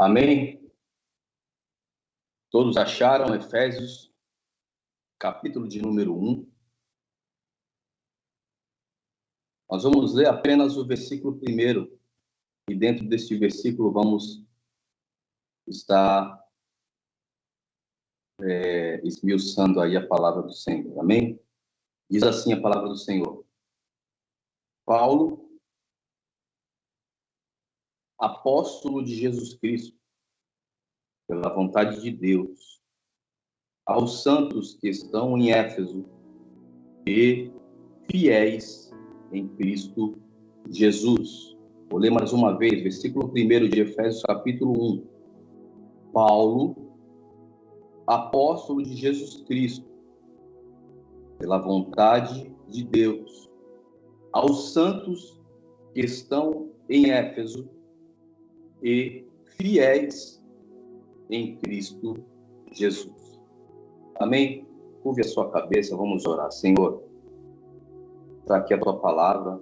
Amém? Todos acharam Efésios, capítulo de número 1. Nós vamos ler apenas o versículo 1. E dentro deste versículo vamos estar esmiuçando aí a palavra do Senhor. Amém? Diz assim a palavra do Senhor. Paulo, apóstolo de Jesus Cristo, pela vontade de Deus, aos santos que estão em Éfeso e fiéis em Cristo Jesus. Vou ler mais uma vez, versículo 1 de Efésios, capítulo 1. Paulo, apóstolo de Jesus Cristo, pela vontade de Deus, aos santos que estão em Éfeso e fiéis em Cristo Jesus. Amém? Curve a sua cabeça, vamos orar. Senhor, está aqui a tua palavra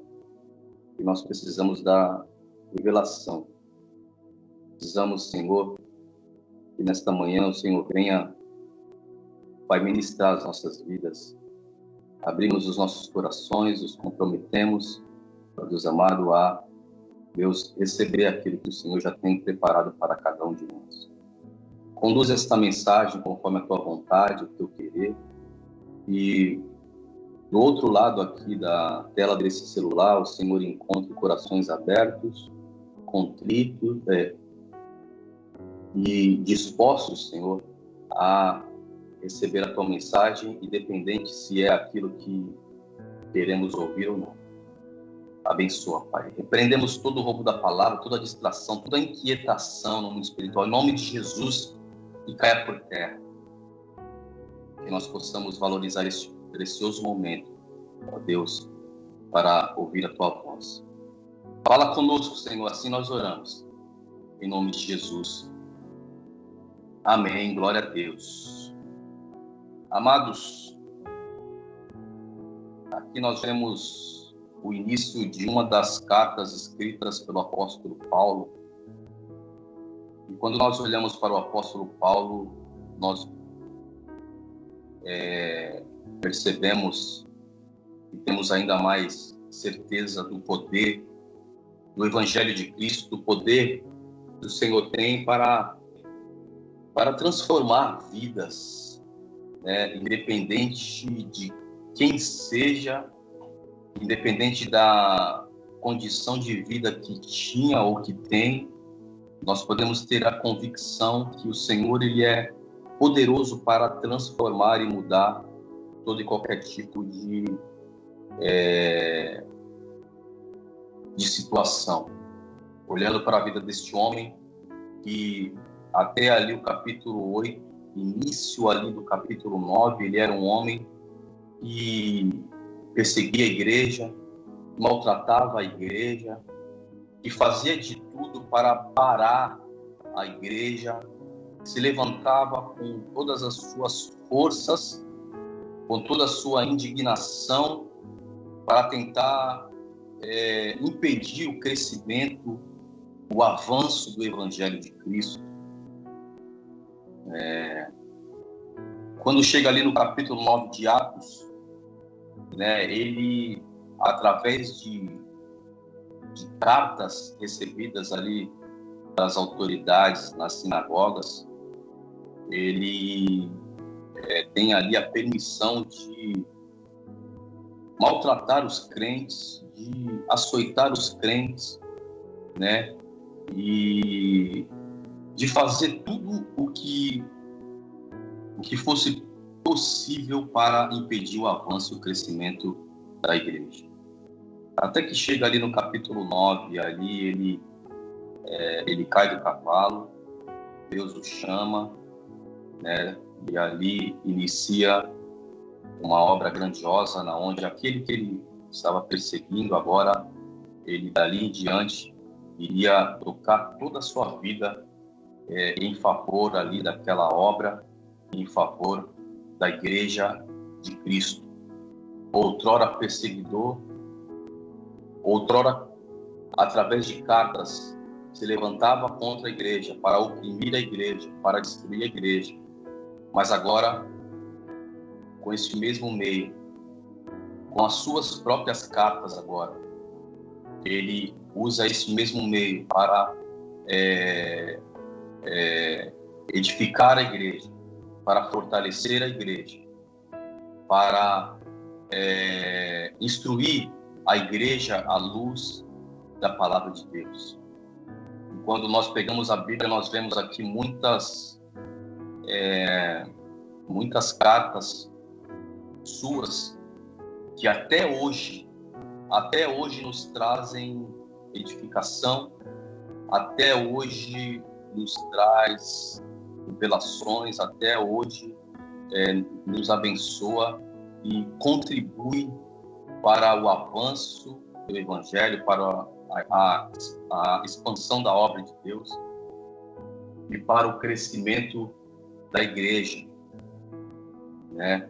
e nós precisamos da revelação. Precisamos, Senhor, que nesta manhã o Senhor venha, Pai, ministrar as nossas vidas. Abrimos os nossos corações, os comprometemos, ó Deus amado, a Deus receber aquilo que o Senhor já tem preparado para cada um de nós. Conduz esta mensagem conforme a tua vontade, o teu querer. E do outro lado aqui da tela desse celular, o Senhor encontre corações abertos, contritos e dispostos, Senhor, a receber a tua mensagem, independente se é aquilo que queremos ouvir ou não. Abençoa, Pai. Repreendemos todo o roubo da palavra, toda a distração, toda a inquietação no mundo espiritual, em nome de Jesus, e caia por terra. Que nós possamos valorizar este precioso momento, ó Deus, para ouvir a tua voz. Fala conosco, Senhor, assim nós oramos. Em nome de Jesus. Amém. Glória a Deus. Amados, aqui nós vemos o início de uma das cartas escritas pelo apóstolo Paulo. E quando nós olhamos para o apóstolo Paulo, nós percebemos e temos ainda mais certeza do poder do Evangelho de Cristo, do poder que o Senhor tem para transformar vidas, independente de quem seja, independente da condição de vida que tinha ou que tem, nós podemos ter a convicção que o Senhor ele é poderoso para transformar e mudar todo e qualquer tipo de situação. Olhando para a vida deste homem, que até ali o capítulo 8, início ali do capítulo 9, ele era um homem que perseguia a igreja, maltratava a igreja, que fazia de tudo para parar a igreja, se levantava com todas as suas forças, com toda a sua indignação, para tentar impedir o crescimento, o avanço do Evangelho de Cristo. Quando chega ali no capítulo 9 de Atos, ele, através de cartas recebidas ali das autoridades nas sinagogas, ele tem ali a permissão de maltratar os crentes, de açoitar os crentes, e de fazer tudo o que fosse possível para impedir o avanço e o crescimento da igreja. Até que chega ali no capítulo 9, ali ele cai do cavalo, Deus o chama, e ali inicia uma obra grandiosa, na onde aquele que ele estava perseguindo agora, ele dali em diante iria trocar toda a sua vida em favor ali daquela obra, em favor da igreja de Cristo. Outrora perseguidor, outrora através de cartas se levantava contra a igreja, para oprimir a igreja, para destruir a igreja. Mas agora, com esse mesmo meio, com as suas próprias cartas agora, ele usa esse mesmo meio para edificar a igreja, para fortalecer a igreja, para instruir a igreja à luz da palavra de Deus. E quando nós pegamos a Bíblia, nós vemos aqui muitas cartas suas que até hoje nos trazem edificação, até hoje nos traz revelações, até hoje nos abençoa e contribui para o avanço do Evangelho, para a expansão da obra de Deus e para o crescimento da igreja, né?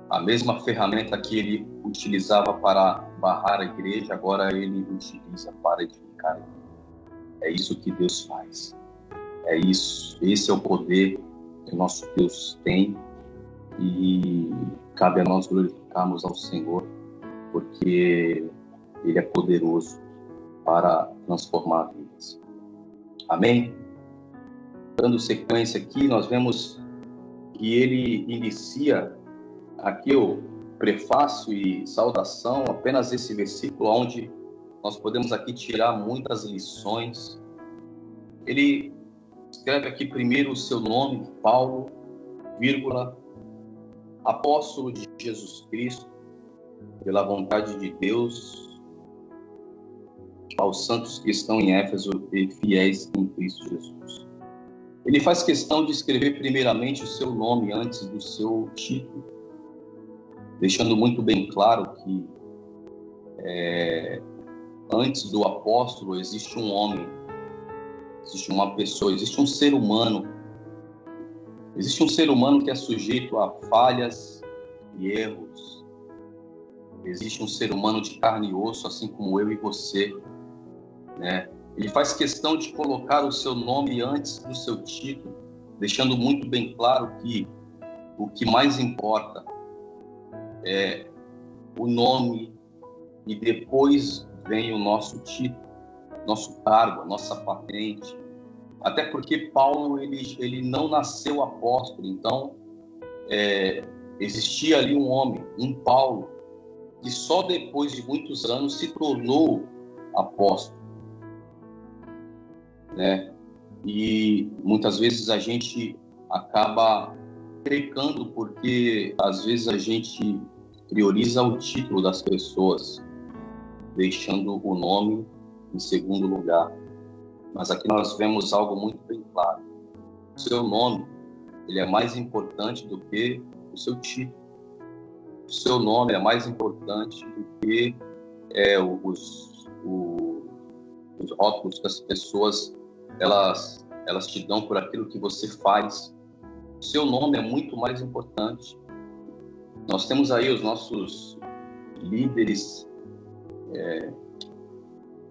A mesma ferramenta que ele utilizava para barrar a igreja, agora ele utiliza para edificar a igreja. É isso que Deus faz. É isso. Esse é o poder que o nosso Deus tem e cabe a nós glorificarmos ao Senhor, porque Ele é poderoso para transformar vidas. Amém? Dando sequência aqui, nós vemos que ele inicia aqui o prefácio e saudação, apenas esse versículo, onde nós podemos aqui tirar muitas lições. Ele escreve aqui primeiro o seu nome, Paulo, vírgula, apóstolo de Jesus Cristo, pela vontade de Deus, aos santos que estão em Éfeso e fiéis em Cristo Jesus. Ele faz questão de escrever primeiramente o seu nome antes do seu título, deixando muito bem claro que antes do apóstolo existe um homem, existe uma pessoa, existe um ser humano. Existe um ser humano que é sujeito a falhas e erros. Existe um ser humano de carne e osso, assim como eu e você, né? Ele faz questão de colocar o seu nome antes do seu título, deixando muito bem claro que o que mais importa é o nome e depois vem o nosso título, nosso cargo, nossa patente. Até porque Paulo ele não nasceu apóstolo, então existia ali um homem, um Paulo, que só depois de muitos anos se tornou apóstolo, né? E muitas vezes a gente acaba pecando porque às vezes a gente prioriza o título das pessoas, deixando o nome em segundo lugar. Mas aqui nós vemos algo muito bem claro. O seu nome, ele é mais importante do que o seu título. O seu nome é mais importante do que os rótulos que as pessoas elas te dão por aquilo que você faz. O seu nome é muito mais importante. Nós temos aí os nossos líderes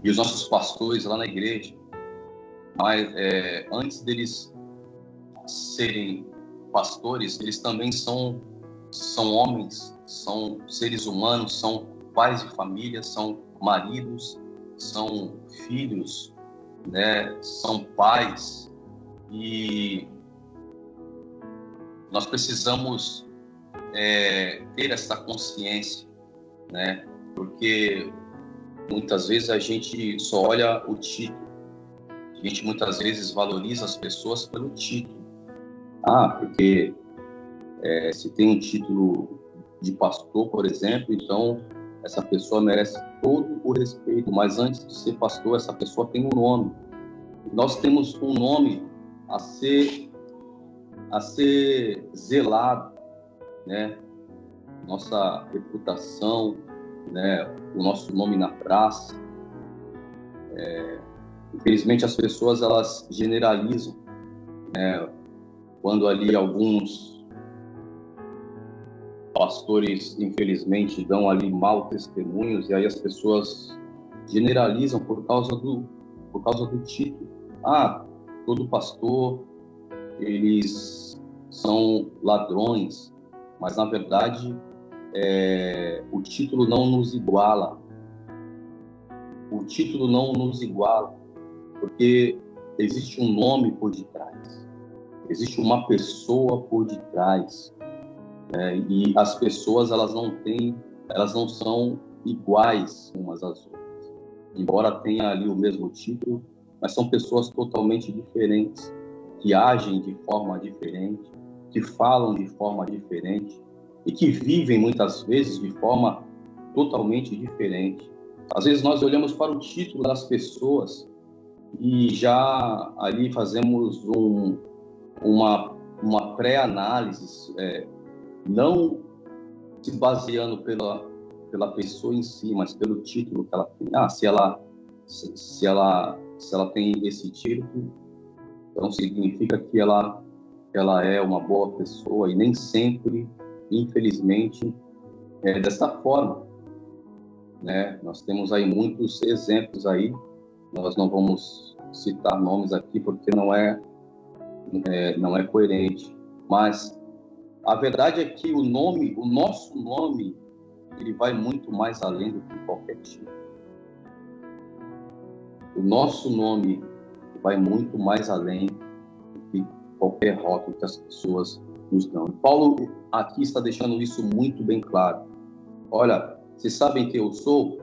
e os nossos pastores lá na igreja. Mas antes deles serem pastores, eles também são homens, são seres humanos, são pais de família, são maridos, são filhos, né? São pais. E nós precisamos ter essa consciência, né? Porque muitas vezes a gente só olha o título. A gente muitas vezes valoriza as pessoas pelo título. Porque se tem um título de pastor, por exemplo, então essa pessoa merece todo o respeito. Mas antes de ser pastor, essa pessoa tem um nome. Nós temos um nome a ser zelado, né? Nossa reputação, né? O nosso nome na praça. Infelizmente as pessoas elas generalizam, né? Quando ali alguns pastores infelizmente dão ali mau testemunhos, e aí as pessoas generalizam por causa do título. Todo pastor, eles são ladrões, mas na verdade o título não nos iguala. O título não nos iguala, porque existe um nome por detrás, existe uma pessoa por detrás, e as pessoas elas não são iguais umas às outras, embora tenha ali o mesmo título, mas são pessoas totalmente diferentes, que agem de forma diferente, que falam de forma diferente e que vivem muitas vezes de forma totalmente diferente. Às vezes nós olhamos para o título das pessoas e já ali fazemos uma pré-análise, não se baseando pela pessoa em si, mas pelo título que ela tem. Se ela tem esse título, então significa que ela é uma boa pessoa, e nem sempre, infelizmente, é dessa forma. Nós temos aí muitos exemplos aí, nós não vamos citar nomes aqui porque não é coerente, mas a verdade é que o nosso nome, ele vai muito mais além do que qualquer título. O nosso nome vai muito mais além do que qualquer rótulo que as pessoas nos dão. Paulo aqui está deixando isso muito bem claro. Olha, vocês sabem quem eu sou?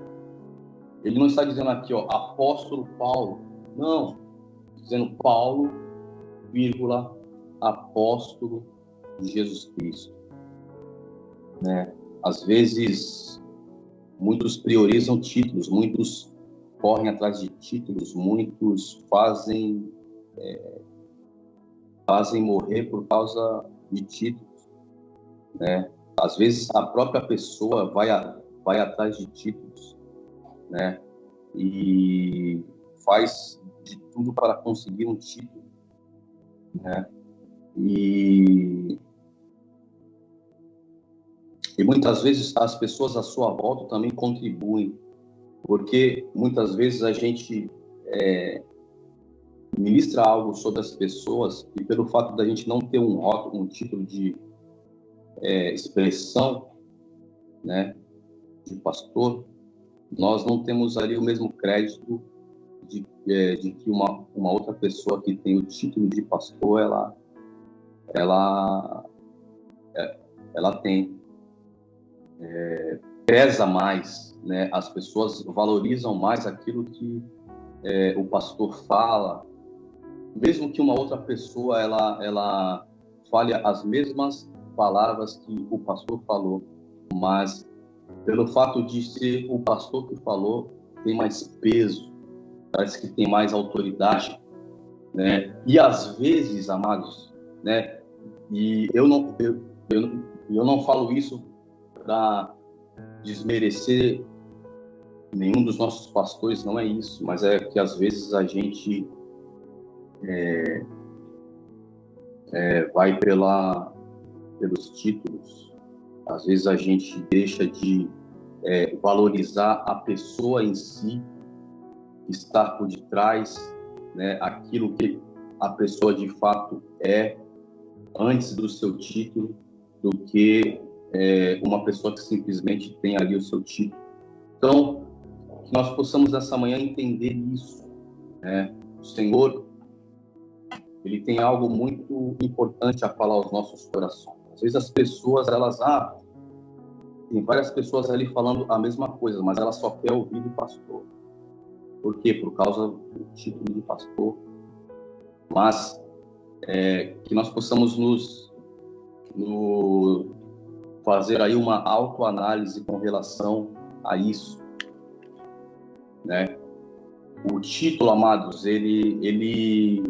Ele não está dizendo aqui, apóstolo Paulo. Não. Dizendo Paulo, apóstolo de Jesus Cristo. Às vezes, muitos priorizam títulos, muitos correm atrás de títulos, muitos fazem morrer por causa de títulos. Às vezes, a própria pessoa vai atrás de títulos, e faz de tudo para conseguir um título, e muitas vezes as pessoas à sua volta também contribuem, porque muitas vezes a gente ministra algo sobre as pessoas, e pelo fato da gente não ter um rótulo, um título de expressão, de pastor, nós não temos ali o mesmo crédito de que uma outra pessoa que tem o título de pastor, ela tem. Pesa mais, as pessoas valorizam mais aquilo que o pastor fala, mesmo que uma outra pessoa ela fale as mesmas palavras que o pastor falou, mas pelo fato de ser o pastor que falou, tem mais peso, parece que tem mais autoridade, E às vezes, amados, e eu não falo isso para desmerecer nenhum dos nossos pastores, não é isso, mas é que às vezes a gente vai pelos títulos, às vezes a gente deixa de valorizar a pessoa em si, estar por detrás, aquilo que a pessoa de fato é antes do seu título, do que uma pessoa que simplesmente tem ali o seu título. Então, que nós possamos essa manhã entender isso. O Senhor, Ele tem algo muito importante a falar aos nossos corações. Às vezes as pessoas, tem várias pessoas ali falando a mesma coisa, mas ela só quer ouvir do pastor. Por quê? Por causa do título de pastor. Mas que nós possamos nos fazer aí uma autoanálise com relação a isso, O título, amados, ele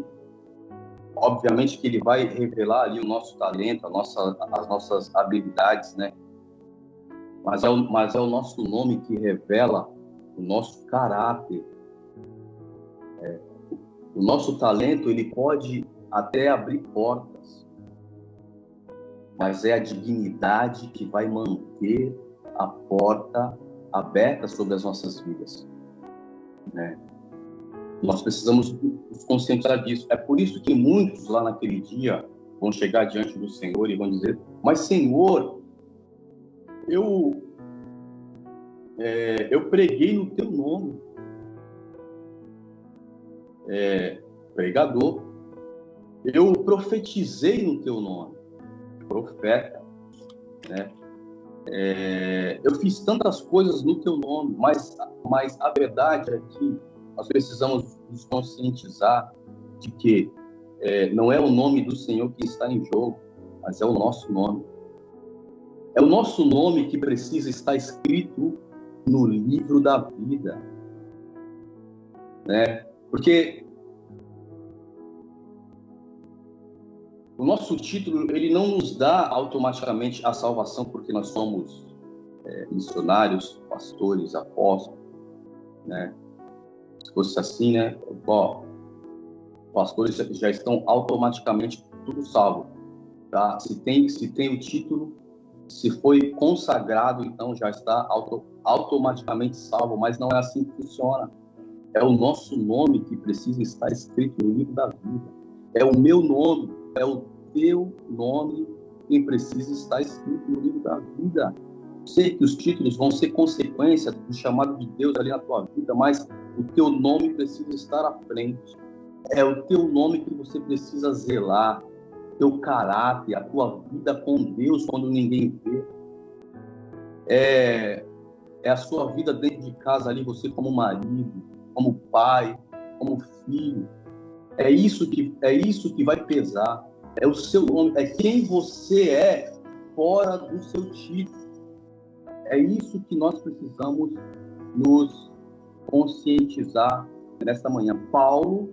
obviamente que ele vai revelar ali o nosso talento, as nossas habilidades, Mas é o nosso nome que revela o nosso caráter. O nosso talento, ele pode até abrir portas, mas é a dignidade que vai manter a porta aberta sobre as nossas vidas. né? Nós precisamos nos conscientizar disso. É por isso que muitos lá naquele dia vão chegar diante do Senhor e vão dizer: mas Senhor, eu preguei no teu nome. Pregador. Eu profetizei no teu nome. Profeta, né? Eu fiz tantas coisas no teu nome, mas a verdade é que nós precisamos nos conscientizar de que não é o nome do Senhor que está em jogo, mas é o nosso nome. É o nosso nome que precisa estar escrito no livro da vida, né? Porque o nosso título, ele não nos dá automaticamente a salvação porque nós somos missionários, pastores, apóstolos, né? Se fosse assim, né? Pastores já estão automaticamente tudo salvo, tá? Se tem o título, se foi consagrado, então já está automaticamente salvo, mas não é assim que funciona. É o nosso nome que precisa estar escrito no livro da vida. É o meu nome, é o teu nome que precisa estar escrito no livro da vida. Sei que os títulos vão ser consequência do chamado de Deus ali na tua vida, mas o teu nome precisa estar à frente. É o teu nome que você precisa zelar, teu caráter, a tua vida com Deus quando ninguém vê. É a sua vida dentro de casa ali, você como marido, como pai, como filho. É isso que vai pesar. É o seu nome, é quem você é fora do seu título. É isso que nós precisamos nos conscientizar nesta manhã. Paulo,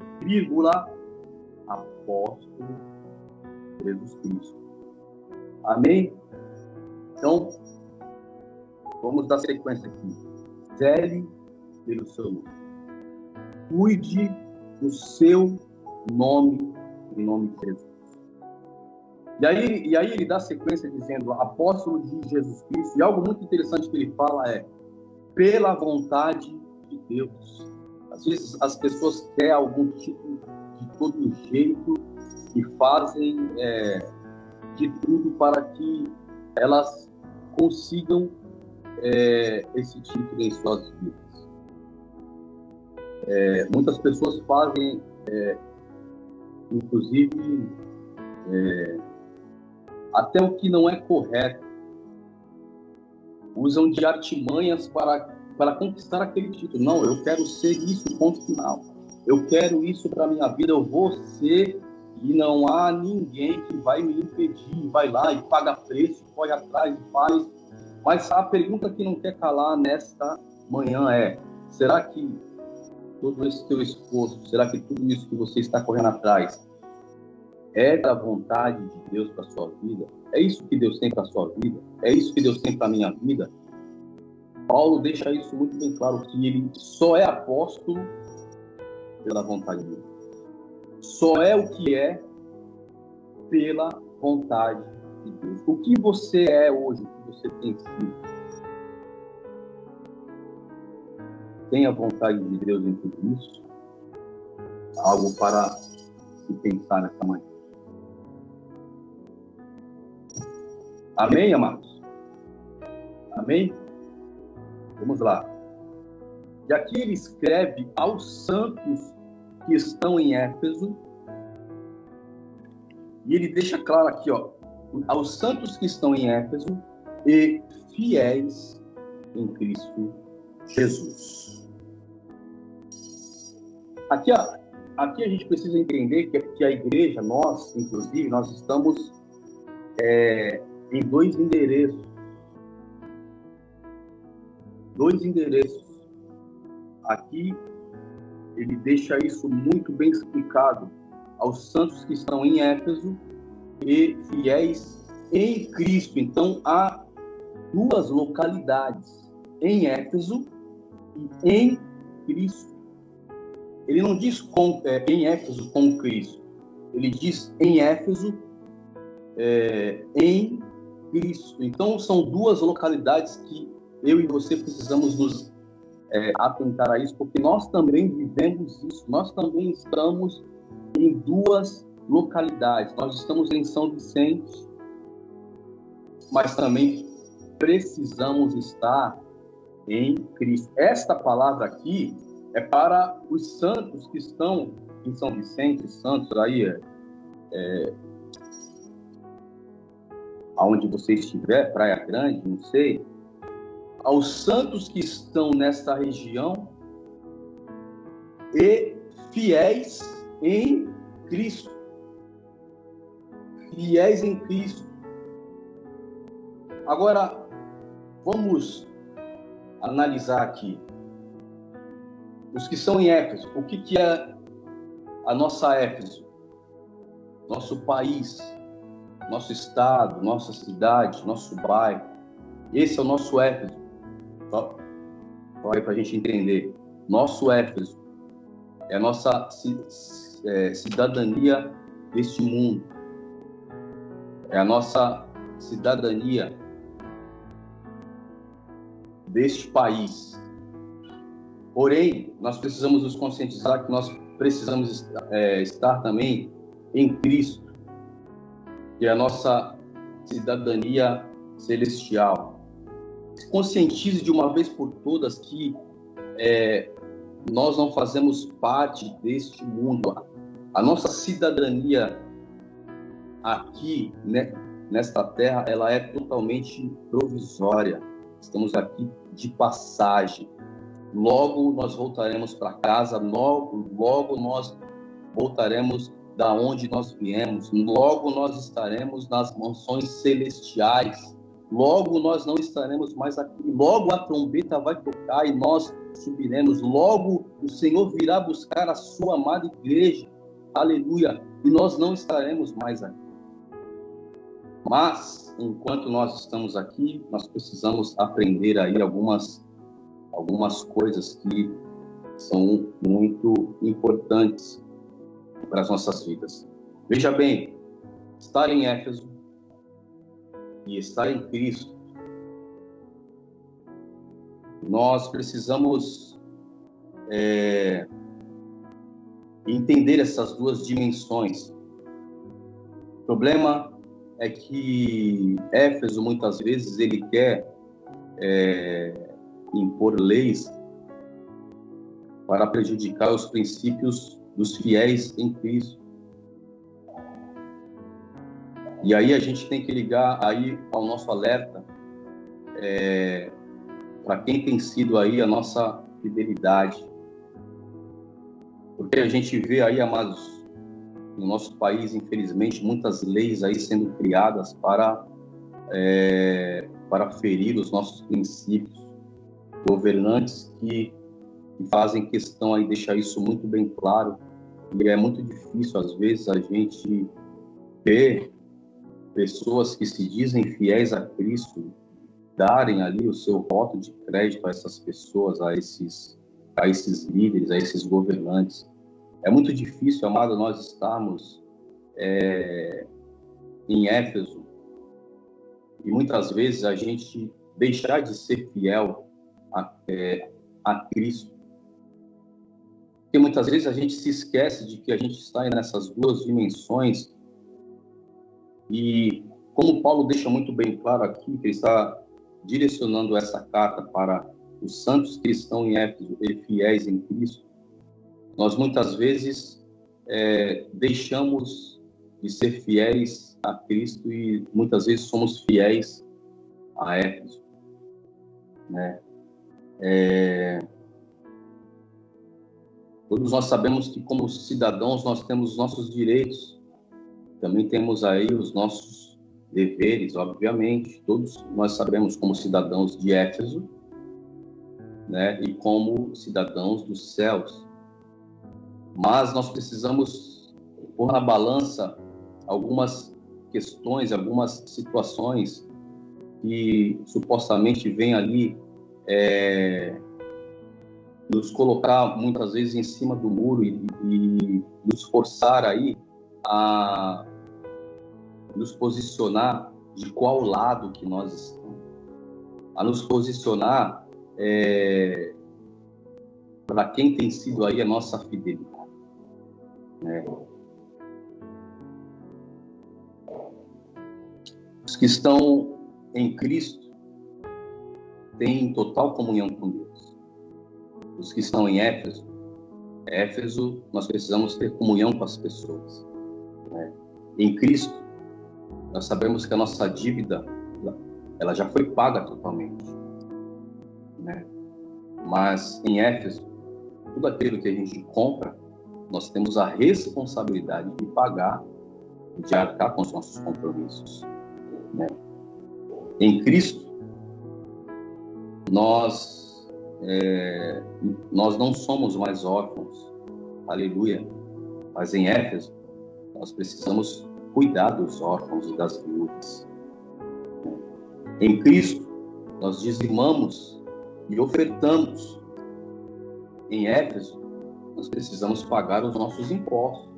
apóstolo de Jesus Cristo. Amém? Então, vamos dar sequência aqui. Zele pelo seu nome. Cuide do seu nome, em nome de Jesus. E aí ele dá sequência dizendo, apóstolo de Jesus Cristo, e algo muito interessante que ele fala é, pela vontade de Deus. Às vezes as pessoas querem algum título de todo jeito e fazem de tudo para que elas consigam esse título em suas vidas. Muitas pessoas fazem, inclusive, até o que não é correto. Usam de artimanhas para conquistar aquele título. Não, eu quero ser isso, ponto final. Eu quero isso para a minha vida, eu vou ser, e não há ninguém que vai me impedir. Vai lá e paga preço, corre atrás e faz. Mas a pergunta que não quer calar nesta manhã é, será que todo esse teu esforço, será que tudo isso que você está correndo atrás é da vontade de Deus para a sua vida? É isso que Deus tem para a sua vida? É isso que Deus tem para a minha vida? Paulo deixa isso muito bem claro, que ele só é apóstolo pela vontade de Deus. Só é o que é pela vontade de Deus. O que você é hoje, o que você tem sido, tem a vontade de Deus em tudo isso? Algo para se pensar nessa manhã. Amém, amados? Amém? Vamos lá. E aqui ele escreve aos santos que estão em Éfeso. E ele deixa claro aqui, aos santos que estão em Éfeso e fiéis em Cristo Jesus. Aqui a gente precisa entender que a igreja, nós, inclusive, nós estamos em dois endereços. Aqui ele deixa isso muito bem explicado aos santos que estão em Éfeso e fiéis em Cristo. Então há duas localidades, em Éfeso e em Cristo. Ele não diz em Éfeso com Cristo, ele diz em Éfeso em Cristo. Então são duas localidades que eu e você precisamos nos atentar a isso, porque nós também vivemos isso, nós também estamos em duas localidades. Nós estamos em São Vicente, mas também precisamos estar em Cristo. Esta palavra aqui é para os santos que estão em São Vicente, santos aí, aonde você estiver, Praia Grande, não sei, aos santos que estão nesta região e fiéis em Cristo. Fiéis em Cristo. Agora, vamos analisar aqui. Os que são em Éfeso, o que é a nossa Éfeso? Nosso país, nosso estado, nossa cidade, nosso bairro. Esse é o nosso Éfeso. Só para a gente entender. Nosso Éfeso é a nossa cidadania deste mundo. É a nossa cidadania deste país. Porém, nós precisamos nos conscientizar que nós precisamos estar também em Cristo, que é a nossa cidadania celestial. Conscientize de uma vez por todas que nós não fazemos parte deste mundo. A nossa cidadania aqui, né, nesta terra, ela é totalmente provisória. Estamos aqui de passagem. Logo nós voltaremos para casa, logo nós voltaremos da onde nós viemos, logo nós estaremos nas mansões celestiais, logo nós não estaremos mais aqui, logo a trombeta vai tocar e nós subiremos, logo o Senhor virá buscar a sua amada igreja, aleluia, e nós não estaremos mais aqui. Mas, enquanto nós estamos aqui, nós precisamos aprender aí algumas coisas que são muito importantes para as nossas vidas. Veja bem, estar em Éfeso e estar em Cristo, nós precisamos entender essas duas dimensões. O problema é que Éfeso, muitas vezes, ele quer impor leis para prejudicar os princípios dos fiéis em Cristo. E aí a gente tem que ligar aí ao nosso alerta para quem tem sido aí a nossa fidelidade. Porque a gente vê aí, amados, no nosso país, infelizmente, muitas leis aí sendo criadas para ferir os nossos princípios. Governantes que fazem questão aí deixar isso muito bem claro, e é muito difícil às vezes a gente ver pessoas que se dizem fiéis a Cristo darem ali o seu voto de crédito a essas pessoas, a esses líderes, a esses governantes. É muito difícil, amado, nós estarmos em Éfeso e muitas vezes a gente deixar de ser fiel a Cristo. Porque muitas vezes a gente se esquece de que a gente está nessas duas dimensões e, como Paulo deixa muito bem claro aqui, que ele está direcionando essa carta para os santos que estão em Éfeso e fiéis em Cristo, nós muitas vezes deixamos de ser fiéis a Cristo e muitas vezes somos fiéis a Éfeso, né? Todos nós sabemos que, como cidadãos, nós temos os nossos direitos, também temos aí os nossos deveres, obviamente. Todos nós sabemos, como cidadãos de Éfeso, né, e como cidadãos dos céus. Mas nós precisamos pôr na balança algumas questões, algumas situações que supostamente vêm ali nos colocar muitas vezes em cima do muro e nos forçar aí a nos posicionar de qual lado que nós estamos, a nos posicionar para quem tem sido aí a nossa fidelidade, né? Os que estão em Cristo têm total comunhão com Deus. Os que estão em Éfeso, nós precisamos ter comunhão com as pessoas, né? Em Cristo, nós sabemos que a nossa dívida, ela já foi paga totalmente, né? Mas em Éfeso, tudo aquilo que a gente compra, nós temos a responsabilidade de pagar, de arcar com os nossos compromissos, né? Em Cristo, nós não somos mais órfãos, aleluia. Mas em Éfeso, nós precisamos cuidar dos órfãos e das viúvas. Em Cristo, nós dizimamos e ofertamos. Em Éfeso, nós precisamos pagar os nossos impostos.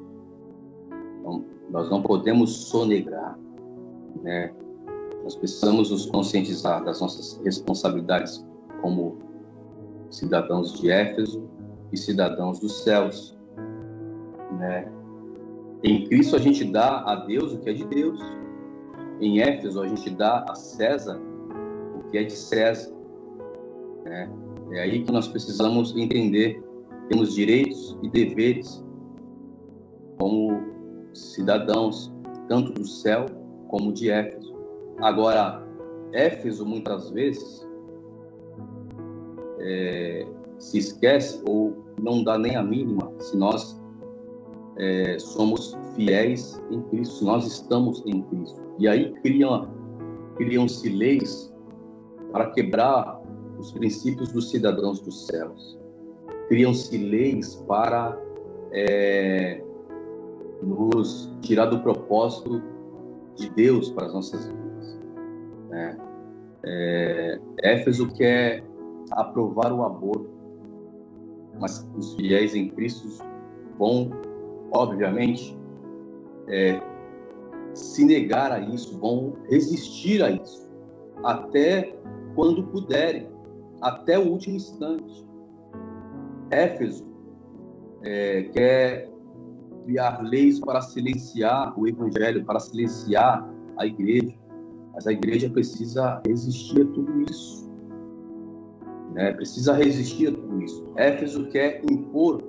Então, nós não podemos sonegar, né? Nós precisamos nos conscientizar das nossas responsabilidades como cidadãos de Éfeso e cidadãos dos céus, né? Em Cristo a gente dá a Deus o que é de Deus. Em Éfeso a gente dá a César o que é de César, né? É aí que nós precisamos entender. Temos direitos e deveres como cidadãos, tanto do céu como de Éfeso. Agora, Éfeso, muitas vezes, se esquece ou não dá nem a mínima se nós somos fiéis em Cristo, se nós estamos em Cristo. E aí criam-se leis para quebrar os princípios dos cidadãos dos céus. Criam-se leis para nos tirar do propósito de Deus para as nossas vidas, né? Éfeso quer aprovar o aborto, mas os fiéis em Cristo vão, obviamente, se negar a isso, vão resistir a isso, até quando puderem, até o último instante. Éfeso quer criar leis para silenciar o evangelho, para silenciar a igreja, mas a igreja precisa resistir a tudo isso, né? Precisa resistir a tudo isso. Éfeso quer impor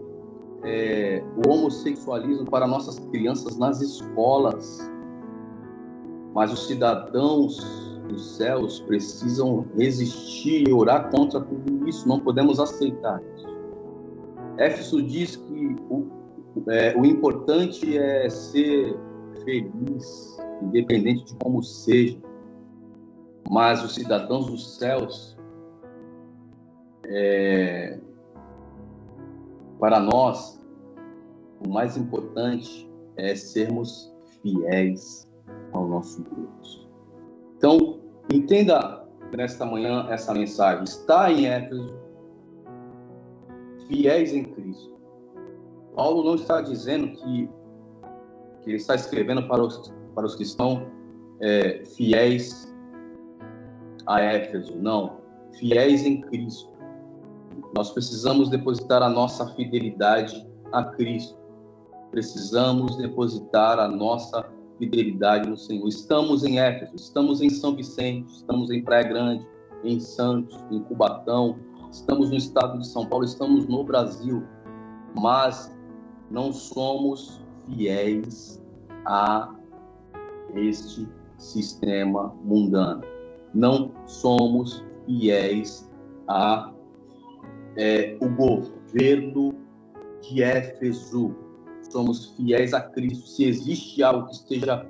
o homossexualismo para nossas crianças nas escolas, mas os cidadãos dos céus precisam resistir e orar contra tudo isso. Não podemos aceitar isso. Éfeso diz que o importante é ser feliz, independente de como seja, mas os cidadãos dos céus, para nós, o mais importante é sermos fiéis ao nosso Deus. Então, entenda nesta manhã essa mensagem. Está em Éfeso, fiéis em Cristo. Paulo não está dizendo que ele está escrevendo para os que estão fiéis a Éfeso. Não, fiéis em Cristo. Nós precisamos depositar a nossa fidelidade a Cristo. Precisamos depositar a nossa fidelidade no Senhor. Estamos em Éfeso, estamos em São Vicente, estamos em Praia Grande, em Santos, em Cubatão, estamos no estado de São Paulo, estamos no Brasil, mas não somos fiéis a este sistema mundano. Não somos fiéis a o governo de Éfeso. Somos fiéis a Cristo. Se existe algo que esteja,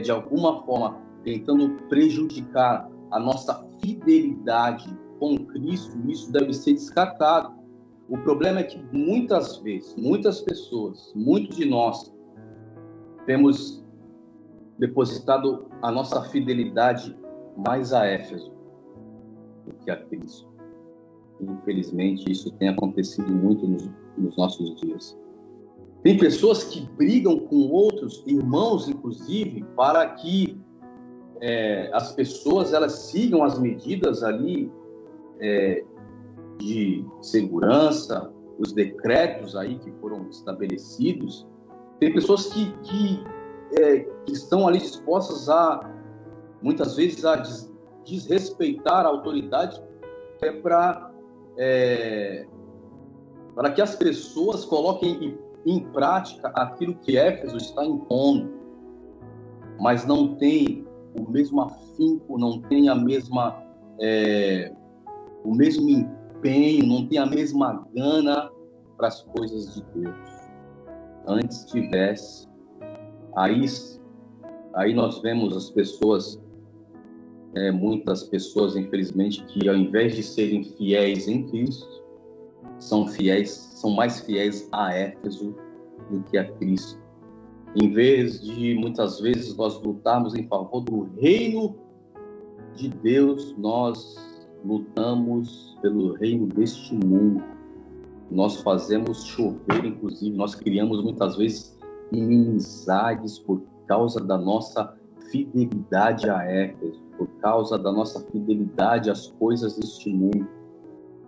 de alguma forma, tentando prejudicar a nossa fidelidade com Cristo, isso deve ser descartado. O problema é que muitas vezes, muitas pessoas, muitos de nós, temos depositado a nossa fidelidade mais a Éfeso do que a Cristo. Infelizmente, isso tem acontecido muito nos nossos dias. Tem pessoas que brigam com outros irmãos, inclusive, para que as pessoas elas sigam as medidas ali de segurança, os decretos aí que foram estabelecidos, tem pessoas que estão ali dispostas a, muitas vezes, a desrespeitar a autoridade para que as pessoas coloquem em prática aquilo que Éfeso está impondo, mas não tem o mesmo afinco, não tem a mesma, o mesmo empenho, não tem a mesma gana para as coisas de Deus. Antes tivesse, aí nós vemos as pessoas, muitas pessoas, infelizmente, que ao invés de serem fiéis em Cristo, são mais fiéis a Éfeso do que a Cristo. Em vez de, muitas vezes, nós lutarmos em favor do reino de Deus, nós lutamos pelo reino deste mundo. Nós fazemos chover, inclusive, nós criamos muitas vezes inimizades por causa da nossa fidelidade a Éfeso, por causa da nossa fidelidade às coisas deste mundo.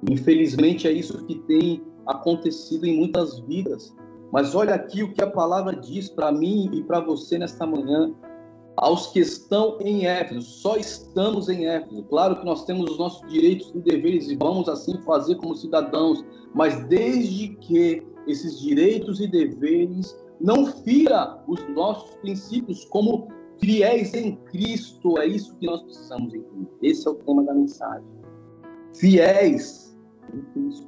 Infelizmente, é isso que tem acontecido em muitas vidas. Mas olha aqui o que a palavra diz para mim e para você nesta manhã. Aos que estão em Éfeso, só estamos em Éfeso. Claro que nós temos os nossos direitos e deveres e vamos assim fazer como cidadãos, mas desde que esses direitos e deveres não fira os nossos princípios como fiéis em Cristo, é isso que nós precisamos entender. Esse é o tema da mensagem. Fiéis em Cristo.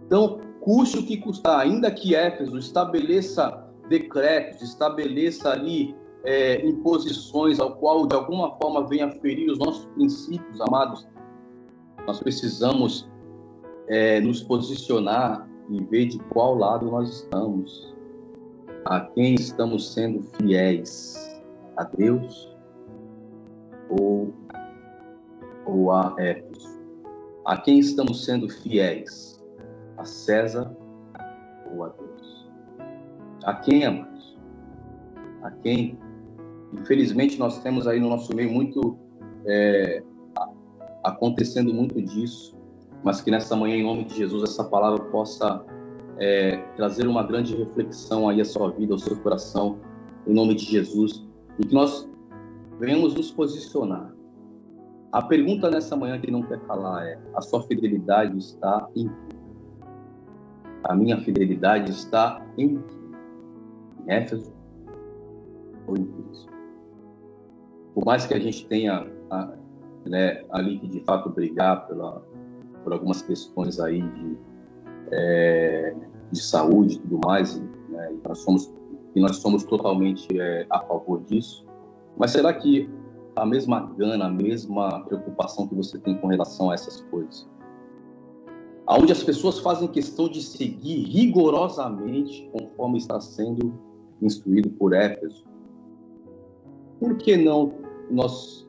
Então, custe o que custar, ainda que Éfeso estabeleça decretos, estabeleça ali imposições ao qual de alguma forma venha ferir os nossos princípios, amados, nós precisamos nos posicionar e ver de qual lado nós estamos, a quem estamos sendo fiéis, a Deus ou a Éfeso, a quem estamos sendo fiéis, a César ou a Deus, a quem, amados, a quem? Infelizmente, nós temos aí no nosso meio muito acontecendo muito disso, mas que nessa manhã, em nome de Jesus, essa palavra possa trazer uma grande reflexão aí à sua vida, ao seu coração, em nome de Jesus, e que nós venhamos nos posicionar. A pergunta nessa manhã que não quer calar é: a sua fidelidade está em quê? A minha fidelidade está em quê? Em Éfeso ou em Cristo? Por mais que a gente tenha ali que de fato brigar por algumas questões aí de saúde e tudo mais, né, e nós somos totalmente a favor disso, mas será que a mesma gana, a mesma preocupação que você tem com relação a essas coisas, aonde as pessoas fazem questão de seguir rigorosamente conforme está sendo instruído por Éfeso, por que não nós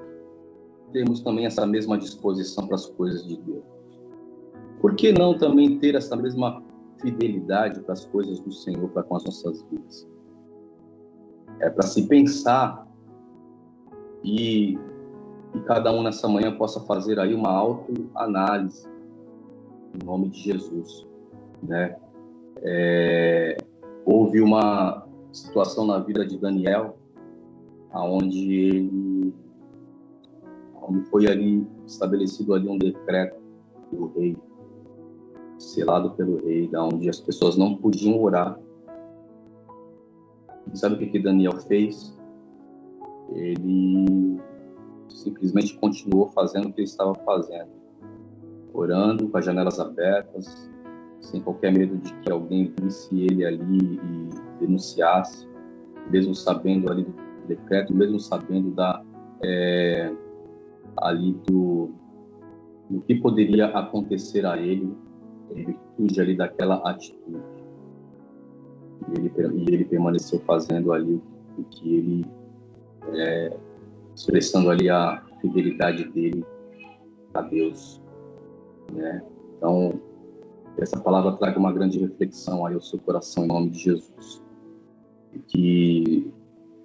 temos também essa mesma disposição para as coisas de Deus? Por que não também ter essa mesma fidelidade para as coisas do Senhor, para com as nossas vidas? É para se pensar e cada um nessa manhã possa fazer aí uma autoanálise, em nome de Jesus, né? Houve uma situação na vida de Daniel, onde foi ali estabelecido ali um decreto do rei, selado pelo rei, onde as pessoas não podiam orar. E sabe o que Daniel fez? Ele simplesmente continuou fazendo o que ele estava fazendo, orando com as janelas abertas, sem qualquer medo de que alguém visse ele ali e denunciasse, mesmo sabendo ali do decreto, mesmo sabendo ali do que poderia acontecer a ele em virtude ali daquela atitude. E ele permaneceu fazendo ali o que ele expressando ali a fidelidade dele a Deus, né? Então, essa palavra traga uma grande reflexão aí ao seu coração, em nome de Jesus, e que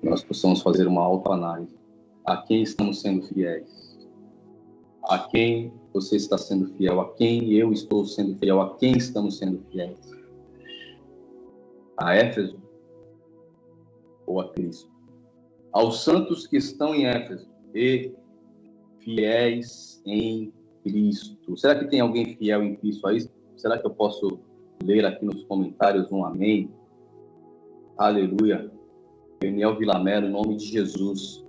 nós possamos fazer uma autoanálise. A quem estamos sendo fiéis? A quem você está sendo fiel? A quem eu estou sendo fiel? A quem estamos sendo fiéis? A Éfeso ou a Cristo? Aos santos que estão em Éfeso e fiéis em Cristo. Será que tem alguém fiel em Cristo aí? Será que eu posso ler aqui nos comentários um amém? Aleluia. Daniel Vilamero, em nome de Jesus.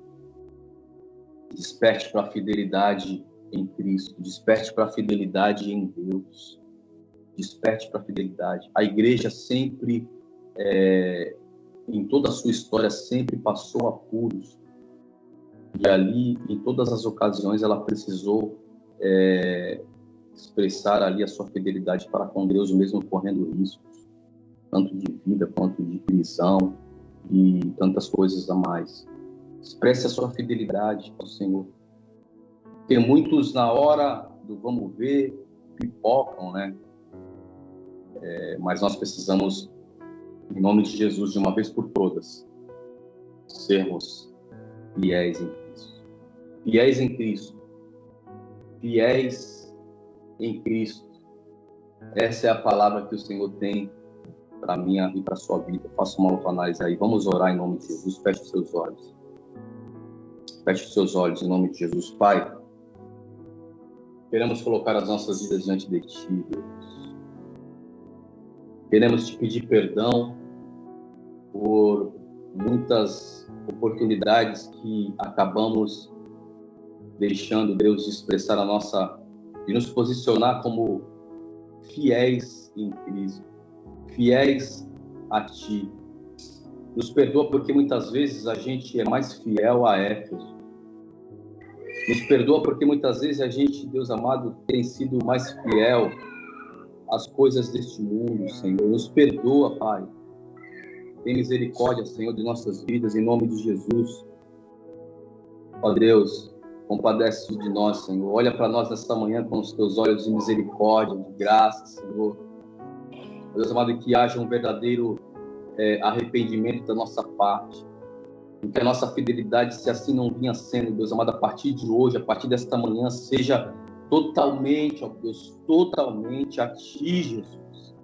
Desperte para a fidelidade em Cristo. Desperte para a fidelidade em Deus. Desperte para a fidelidade. A igreja sempre, em toda a sua história, sempre passou apuros. E ali, em todas as ocasiões, ela precisou expressar ali a sua fidelidade para com Deus, mesmo correndo riscos, tanto de vida quanto de prisão e tantas coisas a mais. Expresse a sua fidelidade ao Senhor. Tem muitos, na hora do vamos ver, pipocam, né? Mas nós precisamos, em nome de Jesus, de uma vez por todas, sermos fiéis em Cristo. Fiéis em Cristo. Fiéis em Cristo. Essa é a palavra que o Senhor tem para a minha e para a sua vida. Faça uma autoanálise aí. Vamos orar em nome de Jesus. Feche os seus olhos. Feche os seus olhos em nome de Jesus. Pai, queremos colocar as nossas vidas diante de Ti, Deus. Queremos Te pedir perdão por muitas oportunidades que acabamos deixando, Deus, de expressar de nos posicionar como fiéis em Cristo, fiéis a Ti. Nos perdoa porque muitas vezes a gente é mais fiel a Éfeso. Nos perdoa porque muitas vezes a gente, Deus amado, tem sido mais fiel às coisas deste mundo, Senhor. Nos perdoa, Pai. Tem misericórdia, Senhor, de nossas vidas, em nome de Jesus. Ó Deus, compadece de nós, Senhor. Olha para nós nesta manhã com os Teus olhos de misericórdia, de graça, Senhor. Deus amado, que haja um verdadeiro arrependimento da nossa parte. E que a nossa fidelidade, se assim não vinha sendo, Deus amado, a partir de hoje, a partir desta manhã, seja totalmente, ó Deus, totalmente a Ti, Jesus.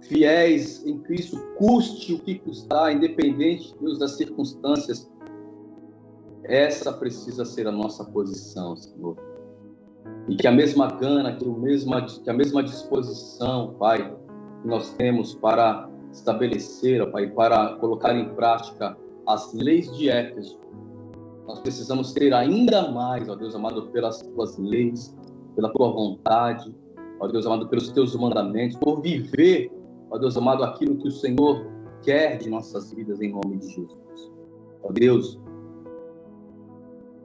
Fiéis em Cristo, custe o que custar, independente, Deus, das circunstâncias. Essa precisa ser a nossa posição, Senhor. E que a mesma gana, que a mesma disposição, Pai, que nós temos para estabelecer, ó Pai, para colocar em prática as leis de Éfeso, nós precisamos ter ainda mais, ó Deus amado, pelas Tuas leis, pela Tua vontade, ó Deus amado, pelos Teus mandamentos, por viver, ó Deus amado, aquilo que o Senhor quer de nossas vidas, em nome de Jesus. Ó Deus,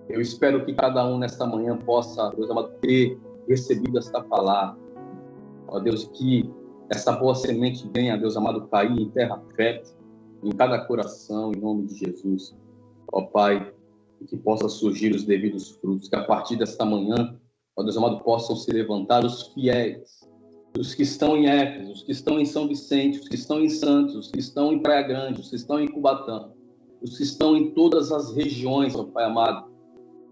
eu espero que cada um nesta manhã possa, Deus amado, ter recebido esta palavra. Ó Deus, que essa boa semente venha, Deus amado, cair em terra fértil, em cada coração, em nome de Jesus. Ó Pai, que possa surgir os devidos frutos, que a partir desta manhã, ó Deus amado, possam se levantar os fiéis, os que estão em Éfeso, os que estão em São Vicente, os que estão em Santos, os que estão em Praia Grande, os que estão em Cubatão, os que estão em todas as regiões, ó Pai amado,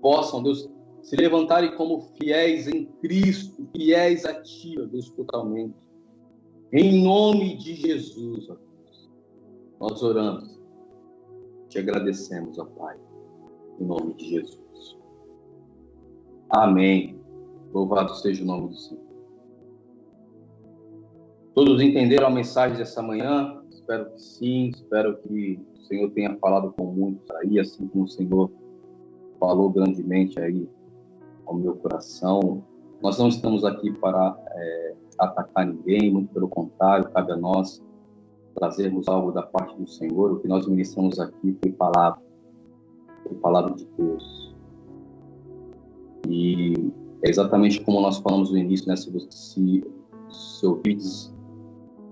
possam, Deus, se levantarem como fiéis em Cristo, fiéis a Ti, ó Deus, totalmente. Em nome de Jesus, ó Deus, nós oramos, te agradecemos, ó Pai, em nome de Jesus. Amém. Louvado seja o nome do Senhor. Todos entenderam a mensagem dessa manhã? Espero que sim, espero que o Senhor tenha falado com muitos aí, assim como o Senhor falou grandemente aí ao meu coração. Nós não estamos aqui para atacar ninguém, muito pelo contrário, cabe a nós trazermos algo da parte do Senhor. O que nós ministramos aqui foi palavra de Deus. E é exatamente como nós falamos no início, né? Se ouvides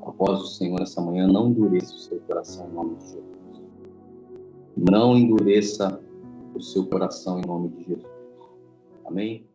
a voz do Senhor essa manhã, não endureça o seu coração em nome de Jesus. Não endureça o seu coração em nome de Jesus. Amém?